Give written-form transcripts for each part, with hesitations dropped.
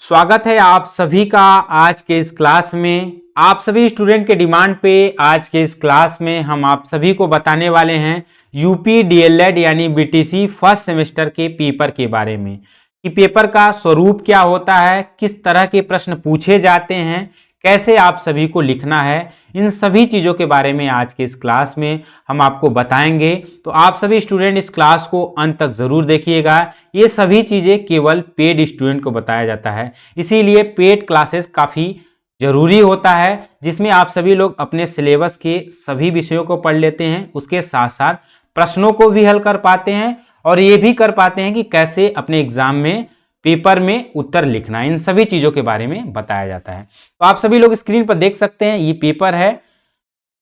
स्वागत है आप सभी का आज के इस क्लास में। आप सभी स्टूडेंट के डिमांड पे आज के इस क्लास में हम आप सभी को बताने वाले हैं यूपी डीएलएड यानी बीटीसी फर्स्ट सेमेस्टर के पेपर के बारे में कि पेपर का स्वरूप क्या होता है, किस तरह के प्रश्न पूछे जाते हैं, कैसे आप सभी को लिखना है। इन सभी चीज़ों के बारे में आज के इस क्लास में हम आपको बताएंगे। तो आप सभी स्टूडेंट इस क्लास को अंत तक ज़रूर देखिएगा। ये सभी चीज़ें केवल पेड स्टूडेंट को बताया जाता है, इसीलिए पेड क्लासेस काफ़ी ज़रूरी होता है, जिसमें आप सभी लोग अपने सिलेबस के सभी विषयों को पढ़ लेते हैं, उसके साथ साथ प्रश्नों को भी हल कर पाते हैं और ये भी कर पाते हैं कि कैसे अपने एग्जाम में पेपर में उत्तर लिखना है। इन सभी चीज़ों के बारे में बताया जाता है। तो आप सभी लोग स्क्रीन पर देख सकते हैं, ये पेपर है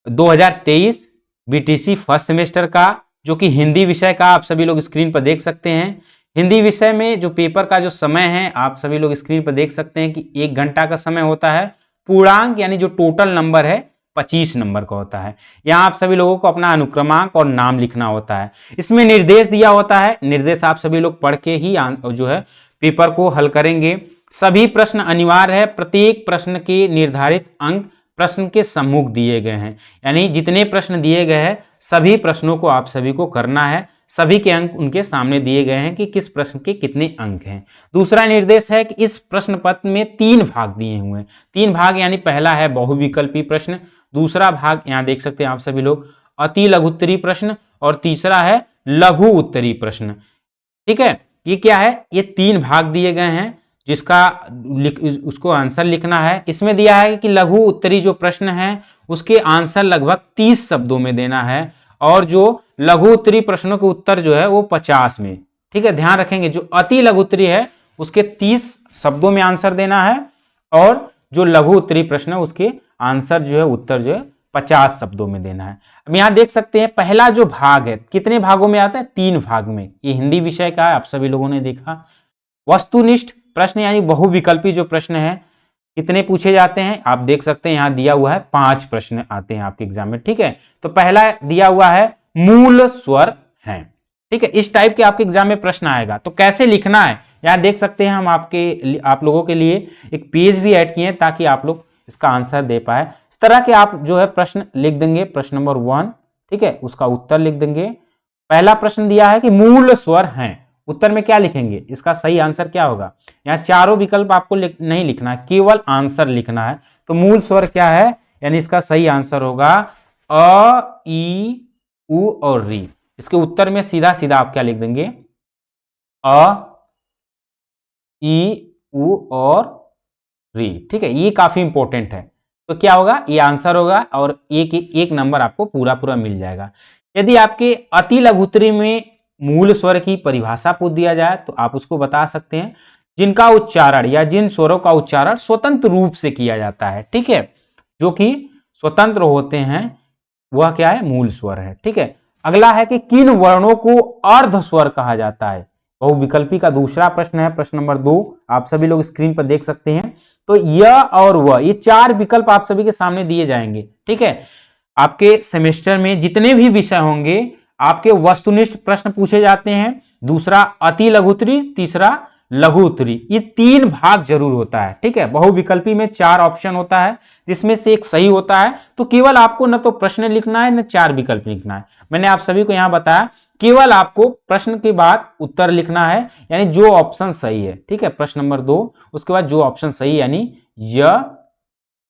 2023 बीटीसी फर्स्ट सेमेस्टर का, जो कि हिंदी विषय का। आप सभी लोग स्क्रीन पर देख सकते हैं हिंदी विषय में जो पेपर का जो समय है, आप सभी लोग स्क्रीन पर देख सकते हैं कि 1 घंटा का समय होता है। पूर्णांक यानी जो टोटल नंबर है 25 नंबर का होता है। यहाँ आप सभी लोगों को अपना अनुक्रमांक और नाम लिखना होता है। इसमें निर्देश दिया होता है, निर्देश आप सभी लोग पढ़ के ही जो है पेपर को हल करेंगे। सभी प्रश्न अनिवार्य है, प्रत्येक प्रश्न के निर्धारित अंक प्रश्न के सम्मुख दिए गए हैं, यानी जितने प्रश्न दिए गए हैं सभी प्रश्नों को आप सभी को करना है। सभी के अंक उनके सामने दिए गए हैं कि किस प्रश्न के कितने अंक हैं। दूसरा निर्देश है कि इस प्रश्न पत्र में 3 भाग दिए हुए हैं। 3 भाग यानी पहला है बहुविकल्पी प्रश्न, दूसरा भाग यहाँ देख सकते हैं आप सभी लोग अति लघु उत्तरी प्रश्न, और तीसरा है लघु उत्तरी प्रश्न। ठीक है, ये क्या है, ये 3 भाग दिए गए हैं जिसका उसको आंसर लिखना है। इसमें दिया है कि लघु उत्तरी जो प्रश्न है उसके आंसर लगभग 30 शब्दों में देना है, और जो लघु उत्तरी प्रश्नों के उत्तर जो है वो 50 में। ठीक है, ध्यान रखेंगे जो अति लघु उत्तरी है उसके 30 शब्दों में आंसर देना है, और जो लघु उत्तरी प्रश्न है उसके आंसर जो है उत्तर जो है 50 शब्दों में देना है। अब यहाँ देख सकते हैं पहला जो भाग है कितने भागों में आता है, 3 भाग में। ये हिंदी विषय का है, आप सभी लोगों ने देखा। वस्तुनिष्ठ प्रश्न यानी बहुविकल्पी जो प्रश्न है कितने पूछे जाते हैं, आप देख सकते हैं यहाँ दिया हुआ है 5 प्रश्न आते हैं आपके एग्जाम में। ठीक है, तो पहला दिया हुआ है मूल स्वर है। ठीक है, इस टाइप के आपके एग्जाम में प्रश्न आएगा। तो कैसे लिखना है यहाँ देख सकते हैं, हम आप लोगों के लिए एक पेज भी ऐड किए हैं ताकि आप लोग इसका आंसर दे पाए। इस तरह के आप जो है प्रश्न लिख देंगे। प्रश्न नंबर 1, ठीक है, उसका उत्तर लिख देंगे। पहला प्रश्न दिया है कि मूल स्वर हैं, उत्तर में क्या लिखेंगे, इसका सही आंसर क्या होगा। यहाँ चारों विकल्प आपको नहीं लिखना है, केवल आंसर लिखना है। तो मूल स्वर क्या है, यानी इसका सही आंसर होगा अ, ई, उ और री। इसके उत्तर में सीधा सीधा आप क्या लिख देंगे, अ, ई, उ और री। ठीक है, ये काफी इंपॉर्टेंट है। तो क्या होगा, ये आंसर होगा और एक नंबर आपको पूरा मिल जाएगा। यदि आपके अति लघु उत्तरी में मूल स्वर की परिभाषा पूछ दिया जाए तो आप उसको बता सकते हैं जिनका उच्चारण या जिन स्वरों का उच्चारण स्वतंत्र रूप से किया जाता है। ठीक है, जो कि स्वतंत्र होते हैं वह क्या है, मूल स्वर है। ठीक है, अगला है कि किन वर्णों को अर्ध स्वर कहा जाता है। बहुविकल्पी का दूसरा प्रश्न है, प्रश्न नंबर 2, आप सभी लोग स्क्रीन पर देख सकते हैं। तो य और व, ये 4 विकल्प आप सभी के सामने दिए जाएंगे। ठीक है, आपके सेमेस्टर में जितने भी विषय होंगे आपके वस्तुनिष्ठ प्रश्न पूछे जाते हैं। दूसरा अति लघु उत्तरी, तीसरा लघु उत्तरी, ये 3 भाग जरूर होता है। ठीक है, बहुविकल्पी में 4 ऑप्शन होता है जिसमें से एक सही होता है। तो केवल आपको न तो प्रश्न लिखना है न 4 विकल्प लिखना है। मैंने आप सभी को यहाँ बताया केवल आपको प्रश्न के बाद उत्तर लिखना है, यानी जो ऑप्शन सही है। ठीक है, प्रश्न नंबर 2, उसके बाद जो ऑप्शन सही है, यानी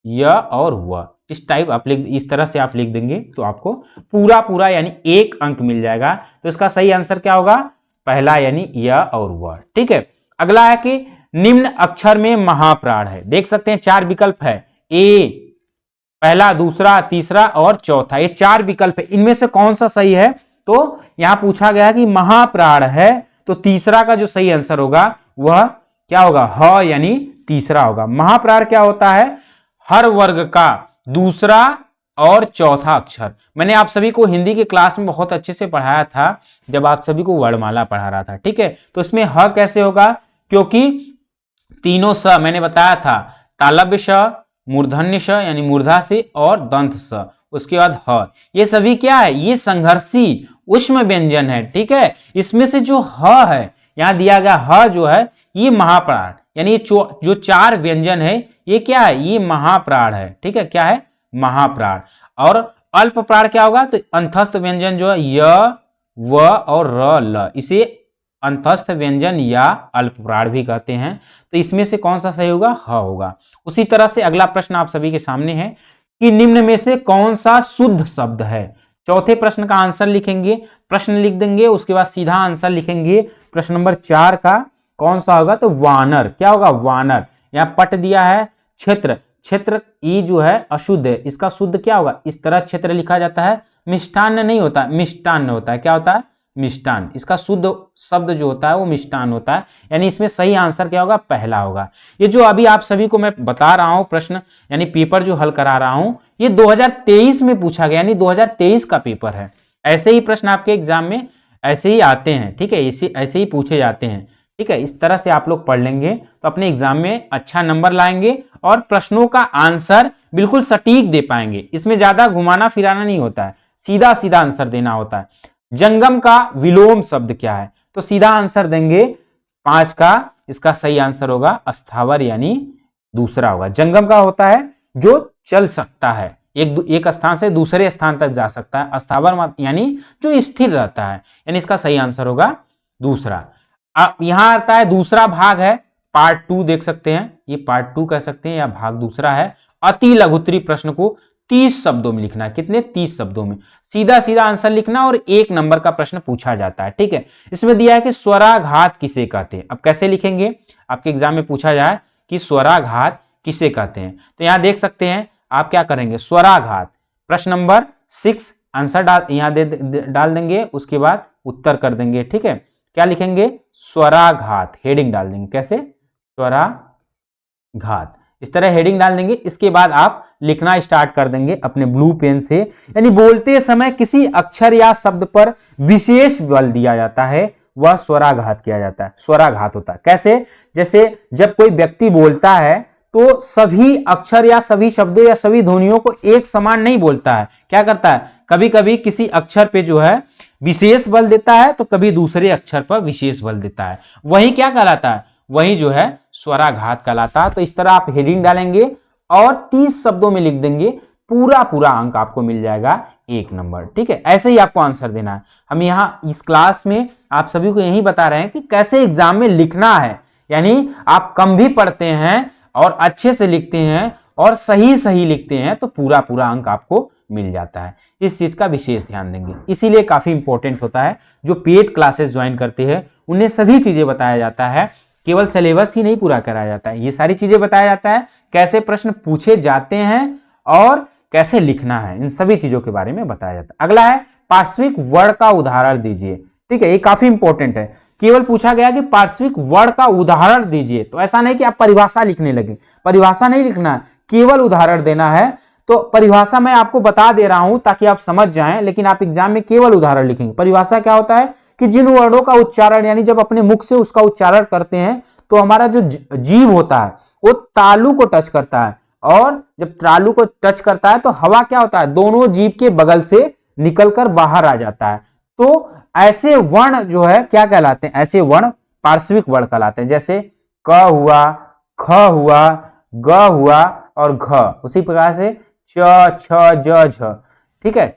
य और व। इस टाइप आप इस तरह से आप लिख देंगे तो आपको पूरा यानी 1 अंक मिल जाएगा। तो इसका सही आंसर क्या होगा, पहला यानी य और व। ठीक है, अगला है कि निम्न अक्षर में महाप्राण है। देख सकते हैं 4 विकल्प है, ए, पहला, दूसरा, तीसरा और चौथा, ये 4 विकल्प है। इनमें से कौन सा सही है, तो यहां पूछा गया है कि महाप्राण है, तो तीसरा का जो सही आंसर होगा वह क्या होगा, ह यानी तीसरा होगा। महाप्राण क्या होता है, हर वर्ग का दूसरा और चौथा अक्षर। मैंने आप सभी को हिंदी के क्लास में बहुत अच्छे से पढ़ाया था जब आप सभी को वर्णमाला पढ़ा रहा था। ठीक है, तो इसमें ह कैसे होगा, क्योंकि तीनों स मैंने बताया था, तालव्य स, मूर्धन्य स यानी मूर्धा से और दंत स, उसके बाद ह, ये सभी क्या है, ये संघर्षी उष्म व्यंजन है। ठीक है, इसमें से जो ह है यहाँ दिया गया ह जो है ये महाप्राण यानी ये जो 4 व्यंजन है ये क्या है, ये महाप्राण है। ठीक है, क्या है, महाप्राण। और अल्प प्राण क्या होगा, तो अंतस्थ व्यंजन जो है य, व और र, ल, इसे अंतस्थ व्यंजन या अल्प प्राण भी कहते हैं। तो इसमें से कौन सा सही होगा, ह होगा। उसी तरह से अगला प्रश्न आप सभी के सामने है कि निम्न में से कौन सा शुद्ध शब्द है। चौथे प्रश्न का आंसर लिखेंगे, प्रश्न लिख देंगे, उसके बाद सीधा आंसर लिखेंगे। प्रश्न नंबर 4 का कौन सा होगा, तो वानर। क्या होगा, वानर। यहाँ पट दिया है क्षेत्र, क्षेत्र ई जो है अशुद्ध है, इसका शुद्ध क्या होगा, इस तरह क्षेत्र लिखा जाता है। मिष्टान्न नहीं होता, मिष्टान्न होता है। क्या होता है, मिष्टान। इसका शुद्ध शब्द जो होता है वो मिष्टान होता है, यानी इसमें सही आंसर क्या होगा, पहला होगा। ये जो अभी आप सभी को मैं बता रहा हूं प्रश्न, यानी पेपर जो हल करा रहा हूं, ये 2023 में पूछा गया, यानी 2023 का पेपर है। ऐसे ही प्रश्न आपके एग्जाम में ऐसे ही आते हैं। ठीक है, ऐसे ही पूछे जाते हैं। ठीक है, इस तरह से आप लोग पढ़ लेंगे तो अपने एग्जाम में अच्छा नंबर लाएंगे और प्रश्नों का आंसर बिल्कुल सटीक दे पाएंगे। इसमें ज्यादा घुमाना फिराना नहीं होता है, सीधा सीधा आंसर देना होता है। जंगम का विलोम शब्द क्या है, तो सीधा आंसर देंगे 5 का, इसका सही आंसर होगा अस्थावर, यानी दूसरा होगा। जंगम का होता है जो चल सकता है, एक स्थान से दूसरे स्थान तक जा सकता है। अस्थावर यानी जो स्थिर रहता है, यानी इसका सही आंसर होगा दूसरा। यहां आता है दूसरा भाग है, पार्ट 2 देख सकते हैं, ये पार्ट 2 कह सकते हैं या भाग दूसरा है। अति लघुत्तरी प्रश्न को 30 शब्दों में लिखना है। कितने, 30 शब्दों में सीधा सीधा आंसर लिखना और 1 नंबर का प्रश्न पूछा जाता है। ठीक है, इसमें दिया है कि स्वराघात किसे कहते हैं। अब कैसे लिखेंगे, आपके एग्जाम में पूछा जाए कि स्वराघात किसे कहते हैं, तो यहां देख सकते हैं आप क्या करेंगे, स्वराघात प्रश्न नंबर 6 आंसर डाल देंगे, उसके बाद उत्तर कर देंगे। ठीक है, क्या लिखेंगे, स्वराघात, हेडिंग डाल देंगे। कैसे, स्वराघात, इस तरह हेडिंग डाल देंगे। इसके बाद आप लिखना स्टार्ट कर देंगे अपने ब्लू पेन से। यानी बोलते समय किसी अक्षर या शब्द पर विशेष बल दिया जाता है, वह स्वराघात किया जाता है, स्वराघात होता है। कैसे, जैसे जब कोई व्यक्ति बोलता है तो सभी अक्षर या सभी शब्दों या सभी ध्वनियों को एक समान नहीं बोलता है। क्या करता है, कभी कभी किसी अक्षर पे जो है विशेष बल देता है, तो कभी दूसरे अक्षर पर विशेष बल देता है। वही क्या कहलाता है, वही जो है स्वराघात कहलाता है। तो इस तरह आप हेडिंग डालेंगे और 30 शब्दों में लिख देंगे, पूरा पूरा अंक आपको मिल जाएगा 1 नंबर। ठीक है, ऐसे ही आपको आंसर देना है। हम यहाँ इस क्लास में आप सभी को यही बता रहे हैं कि कैसे एग्जाम में लिखना है। यानी आप कम भी पढ़ते हैं और अच्छे से लिखते हैं और सही सही लिखते हैं तो पूरा पूरा अंक आपको मिल जाता है। इस चीज का विशेष ध्यान देंगे, इसीलिए काफी इंपॉर्टेंट होता है। जो पेड क्लासेस ज्वाइन करते हैं उन्हें सभी चीजें बताया जाता है, केवल सिलेबस ही नहीं पूरा कराया जाता है, ये सारी चीजें बताया जाता है, कैसे प्रश्न पूछे जाते हैं और कैसे लिखना है, इन सभी चीजों के बारे में बताया जाता है। अगला है पार्श्विक वर्ण का उदाहरण दीजिए। ठीक है, ये काफी इंपॉर्टेंट है। केवल पूछा गया कि पार्श्विक वर्ण का उदाहरण दीजिए, तो ऐसा नहीं कि आप परिभाषा लिखने लगे, परिभाषा नहीं लिखना है, केवल उदाहरण देना है। तो परिभाषा मैं आपको बता दे रहा हूं ताकि आप समझ जाएं, लेकिन आप एग्जाम में केवल उदाहरण लिखेंगे। परिभाषा क्या होता है कि जिन वर्णों का उच्चारण, यानी जब अपने मुख से उसका उच्चारण करते हैं तो हमारा जो जीभ होता है वो तालु को टच करता है, और जब तालु को टच करता है तो हवा क्या होता है, दोनों जीभ के बगल से निकलकर बाहर आ जाता है। तो ऐसे वर्ण जो है क्या कहलाते हैं, ऐसे वर्ण पार्श्विक वर्ण कहलाते हैं। जैसे क हुआ, ख हुआ, ग हुआ और घ। उसी प्रकार से च, छ, ज, झ। ठीक है,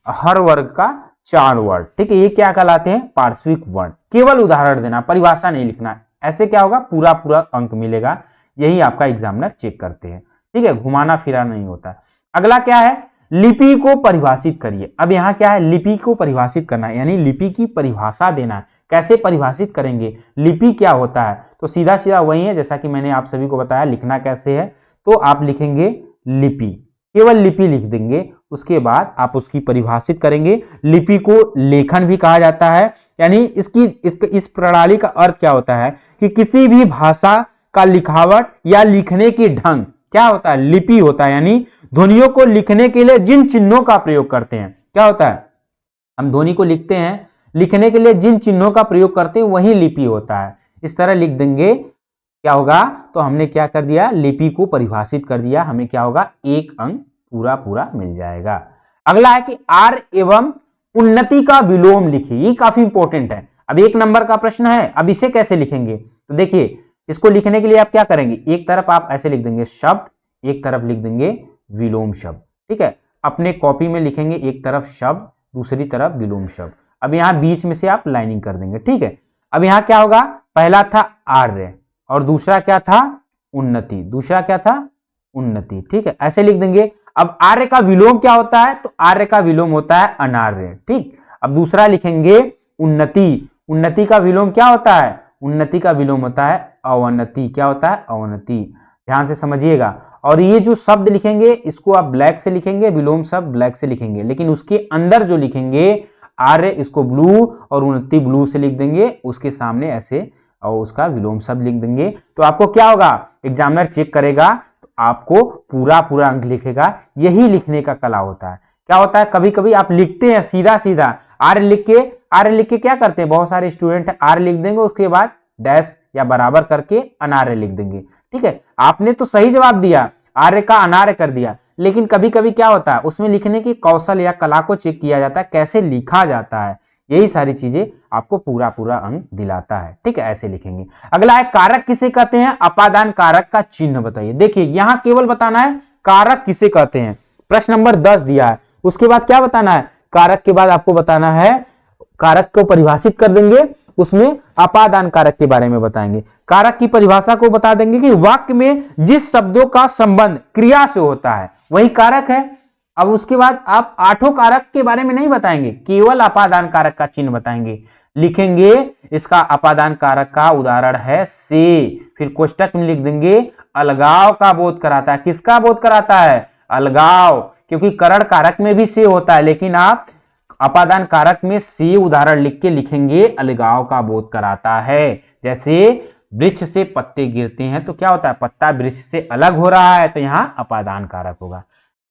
हर वर्ग का 4 वर्ण। ठीक है, ये क्या कहलाते हैं, पार्श्विक वर्ण। केवल उदाहरण देना, परिभाषा नहीं लिखना, ऐसे क्या होगा, पूरा पूरा अंक मिलेगा। यही आपका एग्जामिनर चेक करते हैं। ठीक है, घुमाना फिरा नहीं होता। अगला क्या है, लिपि को परिभाषित करिए। अब यहाँ क्या है, लिपि को परिभाषित करना है, यानी लिपि की परिभाषा देना है। कैसे परिभाषित करेंगे, लिपि क्या होता है, तो सीधा सीधा वही है जैसा कि मैंने आप सभी को बताया। लिखना कैसे है, तो आप लिखेंगे लिपि, केवल लिपि लिख देंगे, उसके बाद आप उसकी परिभाषित करेंगे। लिपि को लेखन भी कहा जाता है, यानी इस प्रणाली का अर्थ क्या होता है कि किसी भी भाषा का लिखावट या लिखने की ढंग क्या होता है, लिपि होता है। यानी ध्वनियों को लिखने के लिए जिन चिन्हों का प्रयोग करते हैं, क्या होता है, हम ध्वनि को लिखते हैं, लिखने के लिए जिन चिन्हों का प्रयोग करते हैं वही लिपि होता है। इस तरह लिख देंगे, क्या होगा, तो हमने क्या कर दिया, लिपि को परिभाषित कर दिया। हमें क्या होगा, 1 अंक पूरा पूरा मिल जाएगा। अगला है कि आर एवं उन्नति का विलोम लिखिए। ये काफी इंपॉर्टेंट है। अब 1 नंबर का प्रश्न है, अब इसे कैसे लिखेंगे, तो देखिए इसको लिखने के लिए आप क्या करेंगे, एक तरफ आप ऐसे लिख देंगे शब्द, एक तरफ लिख देंगे विलोम शब्द, ठीक है। अपने कॉपी में लिखेंगे एक तरफ शब्द, दूसरी तरफ विलोम शब्द। अब यहाँ बीच में से आप लाइनिंग कर देंगे, ठीक है। अब यहाँ क्या होगा, पहला था आर्य और दूसरा क्या था, उन्नति, दूसरा क्या था, उन्नति, ठीक है, ऐसे लिख देंगे। अब आर्य का विलोम क्या होता है, तो आर्य का विलोम होता है अनार्य, ठीक। अब दूसरा लिखेंगे उन्नति, उन्नति का विलोम क्या होता है, उन्नति का विलोम होता है अवनति, क्या होता है, अवनति, ध्यान से समझिएगा। और ये जो शब्द लिखेंगे इसको आप ब्लैक से लिखेंगे, विलोम शब्द ब्लैक से लिखेंगे, लेकिन उसके अंदर जो लिखेंगे आर्य इसको ब्लू और उन्नति ब्लू से लिख देंगे, उसके सामने ऐसे और उसका विलोम शब्द लिख देंगे। तो आपको क्या होगा, एग्जामिनर चेक करेगा तो आपको पूरा पूरा अंक लिखेगा। यही लिखने का कला होता है। क्या होता है, कभी कभी आप लिखते हैं सीधा सीधा आर्य लिख के क्या करते हैं, बहुत सारे स्टूडेंट आर्य लिख देंगे, उसके बाद डैश या बराबर करके अनार्य लिख देंगे, ठीक है। आपने तो सही जवाब दिया, आर्य का अनार्य कर दिया, लेकिन कभी कभी क्या होता है, उसमें लिखने की कौशल या कला को चेक किया जाता है, कैसे लिखा जाता है। यही सारी चीजें आपको पूरा पूरा अंक दिलाता है, ठीक है, ऐसे लिखेंगे। अगला है कारक किसे कहते हैं, अपादान कारक का चिन्ह बताइए। देखिए यहां केवल बताना है कारक किसे कहते हैं, प्रश्न नंबर 10 दिया है, उसके बाद क्या बताना है, कारक के बाद आपको बताना है, कारक को परिभाषित कर देंगे, उसमें अपादान कारक के बारे में बताएंगे। कारक की परिभाषा को बता देंगे कि वाक्य में जिस शब्दों का संबंध क्रिया से होता है वही कारक है। अब उसके बाद आप 8 कारक के बारे में नहीं बताएंगे, केवल अपादान कारक का चिन्ह बताएंगे, लिखेंगे इसका अपादान कारक का उदाहरण है से, फिर कोष्टक में लिख देंगे अलगाव का बोध कराता है। किसका बोध कराता है, अलगाव, क्योंकि करण कारक में भी से होता है, लेकिन आप अपादान कारक में से उदाहरण लिख के लिखेंगे अलगाव का बोध कराता है। जैसे वृक्ष से पत्ते गिरते हैं तो क्या होता है, पत्ता वृक्ष से अलग हो रहा है, तो यहां अपादान कारक होगा,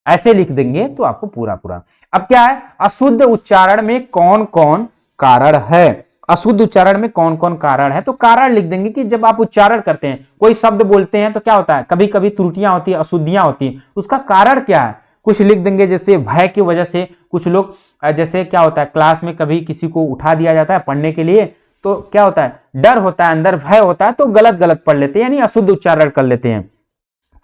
ऐसे लिख देंगे तो आपको पूरा पूरा। अब क्या है, अशुद्ध उच्चारण में कौन कौन कारण है, अशुद्ध उच्चारण में कौन कौन कारण है, तो कारण लिख देंगे कि जब आप उच्चारण करते हैं, कोई शब्द बोलते हैं तो क्या होता है, कभी कभी त्रुटियां होती है, अशुद्धियां होती हैं, उसका कारण क्या है, कुछ लिख देंगे। जैसे भय की वजह से कुछ लोग, जैसे क्या होता है क्लास में कभी किसी को उठा दिया जाता है पढ़ने के लिए, तो क्या होता है, डर होता है, अंदर भय होता है, तो गलत गलत पढ़ लेते हैं, यानी अशुद्ध उच्चारण कर लेते हैं।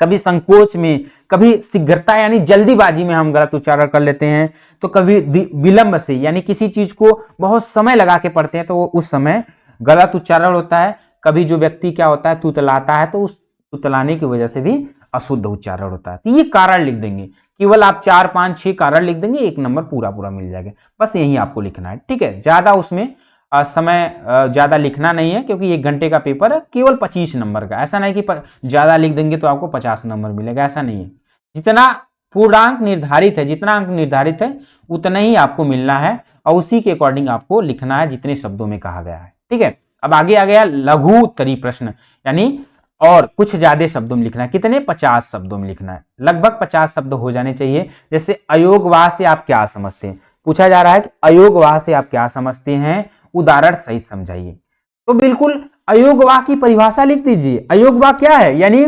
कभी संकोच में, कभी शीघ्रता यानी जल्दीबाजी में हम गलत उच्चारण कर लेते हैं, तो कभी विलंब से यानी किसी चीज को बहुत समय लगा के पढ़ते हैं तो वो उस समय गलत उच्चारण होता है। कभी जो व्यक्ति क्या होता है तुतलाता है तो उस तुतलाने की वजह से भी अशुद्ध उच्चारण होता है। तो ये कारण लिख देंगे, केवल आप 4, 5, 6 कारण लिख देंगे, 1 नंबर पूरा पूरा मिल जाएगा। बस यही आपको लिखना है, ठीक है। ज्यादा उसमें समय ज्यादा लिखना नहीं है, क्योंकि 1 घंटे का पेपर है, केवल 25 नंबर का। ऐसा नहीं कि ज्यादा लिख देंगे तो आपको 50 नंबर मिलेगा, ऐसा नहीं है। जितना पूर्णांक निर्धारित है, जितना अंक निर्धारित है उतना ही आपको मिलना है, और उसी के अकॉर्डिंग आपको लिखना है जितने शब्दों में कहा गया है, ठीक है। अब आगे आ गया लघु उत्तरी प्रश्न, यानी और कुछ ज्यादा शब्दों में लिखना है। कितने, 50 शब्दों में लिखना है, लगभग 50 शब्द हो जाने चाहिए। जैसे अयोगवाह से आप क्या समझते हैं, पूछा जा रहा है कि अयोगवाह से आप क्या समझते हैं, उदाहरण सही समझाइए। तो बिल्कुल अयोगवाह की परिभाषा लिख दीजिए। अयोगवाह क्या है, यानी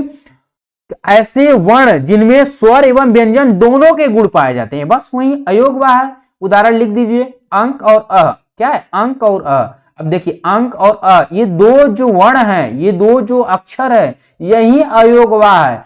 ऐसे वर्ण जिनमें स्वर एवं व्यंजन दोनों के गुण पाए जाते हैं, बस वही अयोगवाह है। उदाहरण लिख दीजिए, अंक और अ, क्या है, अंक और अ। अब देखिए अंक और अ, ये दो जो वर्ण हैं, ये दो जो अक्षर है, यही अयोगवाह है।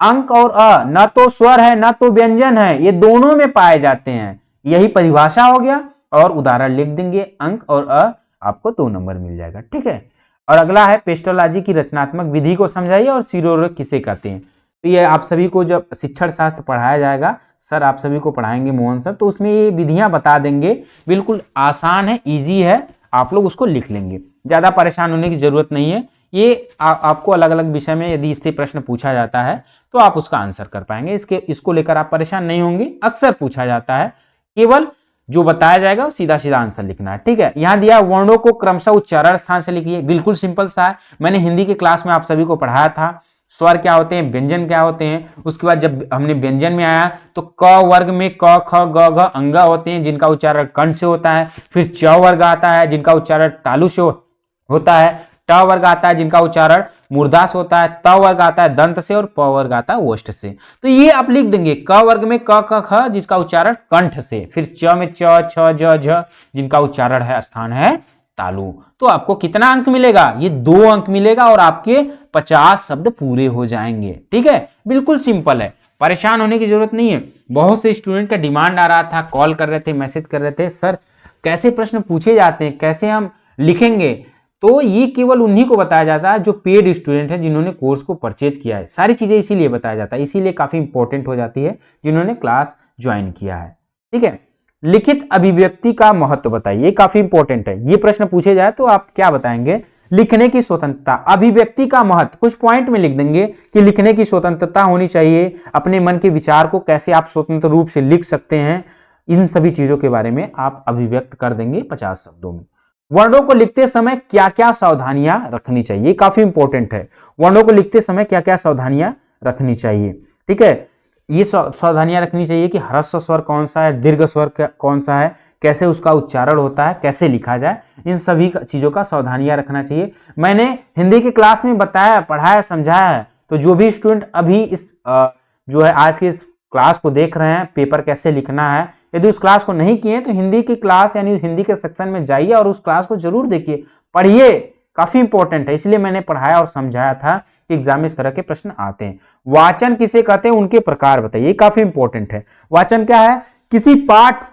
अंक और अ न तो स्वर है न तो व्यंजन है, ये दोनों में पाए जाते हैं, यही परिभाषा हो गया। और उदाहरण लिख देंगे, अंक और अ, आपको 2 नंबर मिल जाएगा, ठीक है। और अगला है पेस्टोलॉजी की रचनात्मक विधि को समझाइए और शिरोरोग किसे कहते हैं। तो ये आप सभी को जब शिक्षण शास्त्र पढ़ाया जाएगा, सर आप सभी को पढ़ाएंगे मोहन सर, तो उसमें ये विधियां बता देंगे, बिल्कुल आसान है, इजी है, आप लोग उसको लिख लेंगे, ज्यादा परेशान होने की जरूरत नहीं है। ये आपको अलग अलग विषय में यदि इससे प्रश्न पूछा जाता है तो आप उसका आंसर कर पाएंगे, इसको लेकर आप परेशान नहीं होंगे। अक्सर पूछा जाता है, केवल जो बताया जाएगा सीधा सीधा आंसर लिखना है, ठीक है। यहां दिया वर्णों को क्रमशः उच्चारण स्थान से लिखिए, बिल्कुल सिंपल सा है, मैंने हिंदी के क्लास में आप सभी को पढ़ाया था। स्वर क्या होते हैं, व्यंजन क्या होते हैं, उसके बाद जब हमने व्यंजन में आया तो क वर्ग में क ख ग घ अंग होते हैं जिनका उच्चारण कंठ से होता है। फिर च वर्ग आता है जिनका उच्चारण तालु से होता है। ट वर्ग आता है जिनका उच्चारण मूर्धा से होता है। त वर्ग आता है दंत से, और प वर्ग आता है ओष्ठ से। तो ये आप लिख देंगे, क वर्ग में क ख ख जिसका उच्चारण कंठ से, फिर च में च छ ज झ जिनका उच्चारण है स्थान है तालु। तो आपको कितना अंक मिलेगा? ये 2 अंक मिलेगा और आपके 50 शब्द पूरे हो जाएंगे। ठीक है, बिल्कुल सिंपल है, परेशान होने की जरूरत नहीं है। बहुत से स्टूडेंट का डिमांड आ रहा था, कॉल कर रहे थे, मैसेज कर रहे थे, सर कैसे प्रश्न पूछे जाते हैं, कैसे हम लिखेंगे। तो ये केवल उन्हीं को बताया जाता है जो पेड स्टूडेंट है, जिन्होंने कोर्स को परचेज किया है। सारी चीजें इसीलिए बताया जाता है, इसीलिए काफी इंपॉर्टेंट हो जाती है जिन्होंने क्लास ज्वाइन किया है। ठीक है, लिखित अभिव्यक्ति का महत्व बताइए, काफी इंपॉर्टेंट है। ये प्रश्न पूछे जाए तो आप क्या बताएंगे? लिखने की स्वतंत्रता, अभिव्यक्ति का महत्व कुछ पॉइंट में लिख देंगे कि लिखने की स्वतंत्रता होनी चाहिए, अपने मन के विचार को कैसे आप स्वतंत्र रूप से लिख सकते हैं, इन सभी चीजों के बारे में आप अभिव्यक्त कर देंगे 50 शब्दों में। वर्णों को लिखते समय क्या क्या सावधानियां रखनी चाहिए, काफी इंपॉर्टेंट है। वर्णों को लिखते समय क्या क्या सावधानियां रखनी चाहिए। ठीक है, ये सावधानियां रखनी चाहिए कि ह्रस्व स्वर कौन सा है, दीर्घ स्वर कौन सा है, कैसे उसका उच्चारण होता है, कैसे लिखा जाए, इन सभी चीजों का सावधानियां रखना चाहिए। मैंने हिंदी की क्लास में बताया, पढ़ाया, समझाया है। तो जो भी स्टूडेंट अभी इस जो है आज के इस क्लास को देख रहे हैं, पेपर कैसे लिखना है, यदि उस क्लास को नहीं किए तो हिंदी की क्लास यानी हिंदी के सेक्शन में जाइए और उस क्लास को जरूर देखिए, पढ़िए, काफी इंपॉर्टेंट है। इसलिए मैंने पढ़ाया और समझाया था कि एग्जाम में इस तरह के प्रश्न आते हैं। वाचन किसे कहते हैं, उनके प्रकार बताइए, काफी इंपॉर्टेंट है। वाचन क्या है? किसी पाठ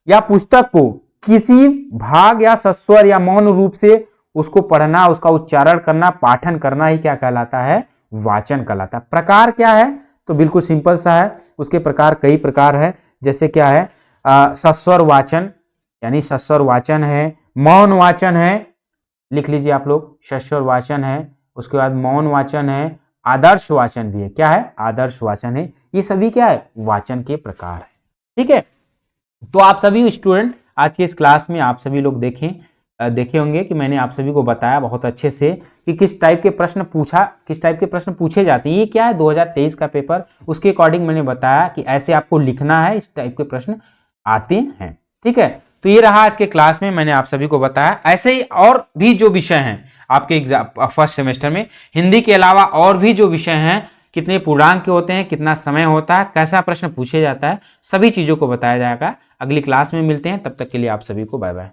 या पुस्तक को किसी भाग या सस्वर या मौन रूप से उसको पढ़ना, उसका उच्चारण करना, पाठन करना ही क्या कहलाता है? वाचन कहलाता है। प्रकार क्या है? तो बिल्कुल सिंपल सा है, उसके प्रकार कई प्रकार है। जैसे क्या है? सस्वर वाचन यानी सस्वर वाचन है, मौन वाचन है, लिख लीजिए आप लोग, सस्वर वाचन है, उसके बाद मौन वाचन है, आदर्श वाचन भी है। क्या है? आदर्श वाचन है। ये सभी क्या है? वाचन के प्रकार है। ठीक है, तो आप सभी स्टूडेंट आज के इस क्लास में आप सभी लोग देखे होंगे कि मैंने आप सभी को बताया बहुत अच्छे से कि किस टाइप के प्रश्न पूछे जाते हैं। ये क्या है? 2023 का पेपर, उसके अकॉर्डिंग मैंने बताया कि ऐसे आपको लिखना है, इस टाइप के प्रश्न आते हैं। ठीक है, तो ये रहा आज के क्लास में, मैंने आप सभी को बताया। ऐसे ही और भी जो विषय हैं आपके एग्जाम फर्स्ट सेमेस्टर में, हिंदी के अलावा और भी जो विषय हैं, कितने पूर्णांक के होते हैं, कितना समय होता है, कैसा प्रश्न पूछे जाता है, सभी चीजों को बताया जाएगा। अगली क्लास में मिलते हैं, तब तक के लिए आप सभी को बाय बाय।